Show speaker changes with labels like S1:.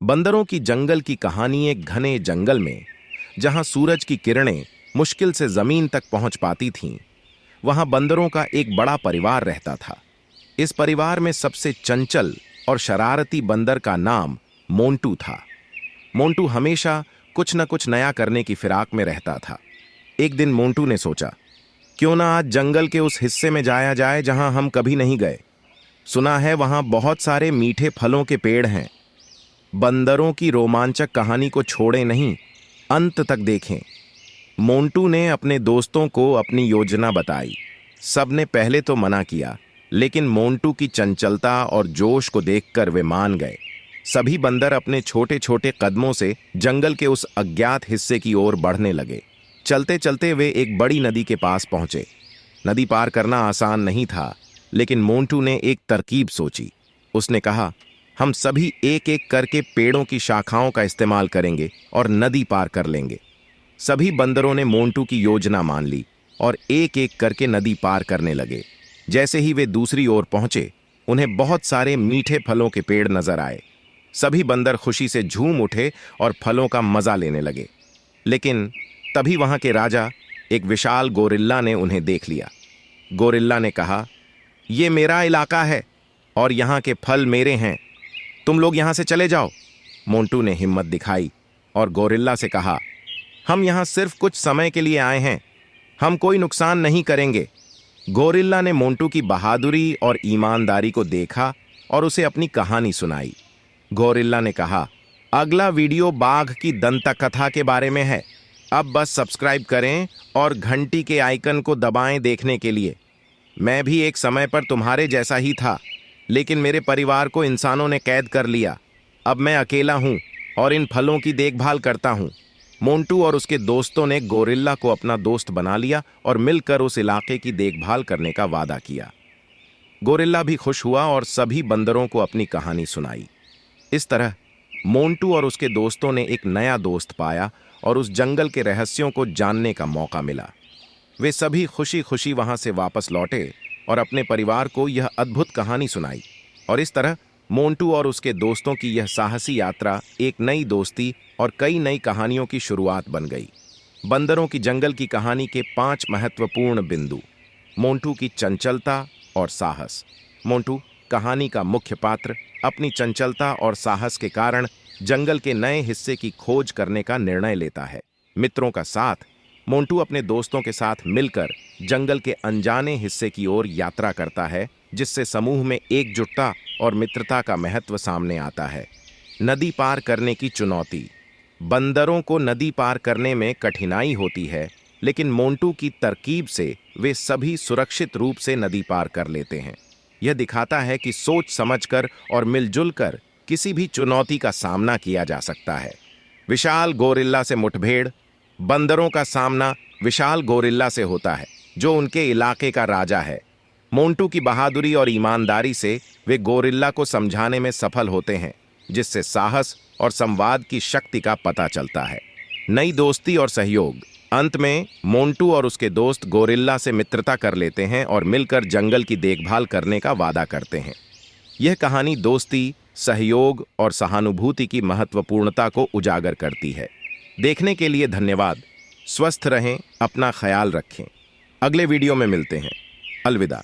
S1: बंदरों की जंगल की कहानी एक घने जंगल में, जहां सूरज की किरणें मुश्किल से जमीन तक पहुंच पाती थीं, वहां बंदरों का एक बड़ा परिवार रहता था। इस परिवार में सबसे चंचल और शरारती बंदर का नाम मोंटू था। मोंटू हमेशा कुछ न कुछ नया करने की फिराक में रहता था। एक दिन मोंटू ने सोचा, क्यों ना आज जंगल के उस हिस्से में जाया जाए जहां हम कभी नहीं गए। सुना है वहां बहुत सारे मीठे फलों के पेड़ हैं। बंदरों की रोमांचक कहानी को छोड़े नहीं, अंत तक देखें। मोंटू ने अपने दोस्तों को अपनी योजना बताई। सबने पहले तो मना किया, लेकिन मोंटू की चंचलता और जोश को देखकर वे मान गए। सभी बंदर अपने छोटे छोटे कदमों से जंगल के उस अज्ञात हिस्से की ओर बढ़ने लगे। चलते चलते वे एक बड़ी नदी के पास पहुंचे। नदी पार करना आसान नहीं था, लेकिन मोंटू ने एक तरकीब सोची। उसने कहा, हम सभी एक एक करके पेड़ों की शाखाओं का इस्तेमाल करेंगे और नदी पार कर लेंगे। सभी बंदरों ने मोंटू की योजना मान ली और एक एक करके नदी पार करने लगे। जैसे ही वे दूसरी ओर पहुंचे, उन्हें बहुत सारे मीठे फलों के पेड़ नजर आए। सभी बंदर खुशी से झूम उठे और फलों का मजा लेने लगे। लेकिन तभी वहां के राजा, एक विशाल गोरिल्ला ने उन्हें देख लिया। गोरिल्ला ने कहा, यह मेरा इलाका है और यहाँ के फल मेरे हैं, तुम लोग यहाँ से चले जाओ। मोंटू ने हिम्मत दिखाई और गोरिल्ला से कहा, हम यहाँ सिर्फ कुछ समय के लिए आए हैं, हम कोई नुकसान नहीं करेंगे। गोरिल्ला ने मोंटू की बहादुरी और ईमानदारी को देखा और उसे अपनी कहानी सुनाई। गोरिल्ला ने कहा, अगला वीडियो बाघ की दंतकथा के बारे में है। अब बस सब्सक्राइब करें और घंटी के आइकन को दबाएं देखने के लिए। मैं भी एक समय पर तुम्हारे जैसा ही था, लेकिन मेरे परिवार को इंसानों ने कैद कर लिया। अब मैं अकेला हूं और इन फलों की देखभाल करता हूं। मोंटू और उसके दोस्तों ने गोरिल्ला को अपना दोस्त बना लिया और मिलकर उस इलाके की देखभाल करने का वादा किया। गोरिल्ला भी खुश हुआ और सभी बंदरों को अपनी कहानी सुनाई। इस तरह मोंटू और उसके दोस्तों ने एक नया दोस्त पाया और उस जंगल के रहस्यों को जानने का मौका मिला। वे सभी खुशी खुशी वहां से वापस लौटे और अपने परिवार को यह अद्भुत कहानी सुनाई। और इस तरह मोंटू और उसके दोस्तों की यह साहसी यात्रा एक नई दोस्ती और कई नई कहानियों की शुरुआत बन गई। बंदरों की जंगल की कहानी के 5 महत्वपूर्ण बिंदु। मोंटू की चंचलता और साहस। मोंटू, कहानी का मुख्य पात्र, अपनी चंचलता और साहस के कारण जंगल के नए हिस्से की खोज करने का निर्णय लेता है। मित्रों का साथ। मोंटू अपने दोस्तों के साथ मिलकर जंगल के अनजाने हिस्से की ओर यात्रा करता है, जिससे समूह में एकजुटता और मित्रता का महत्व सामने आता है। नदी पार करने की चुनौती। बंदरों को नदी पार करने में कठिनाई होती है, लेकिन मोंटू की तरकीब से वे सभी सुरक्षित रूप से नदी पार कर लेते हैं। यह दिखाता है कि सोच समझकर और मिलजुल कर किसी भी चुनौती का सामना किया जा सकता है। विशाल गोरिल्ला से मुठभेड़। बंदरों का सामना विशाल गोरिल्ला से होता है, जो उनके इलाके का राजा है। मोंटू की बहादुरी और ईमानदारी से वे गोरिल्ला को समझाने में सफल होते हैं, जिससे साहस और संवाद की शक्ति का पता चलता है। नई दोस्ती और सहयोग। अंत में मोंटू और उसके दोस्त गोरिल्ला से मित्रता कर लेते हैं और मिलकर जंगल की देखभाल करने का वादा करते हैं। यह कहानी दोस्ती, सहयोग और सहानुभूति की महत्वपूर्णता को उजागर करती है। देखने के लिए धन्यवाद। स्वस्थ रहें, अपना ख्याल रखें। अगले वीडियो में मिलते हैं। अलविदा।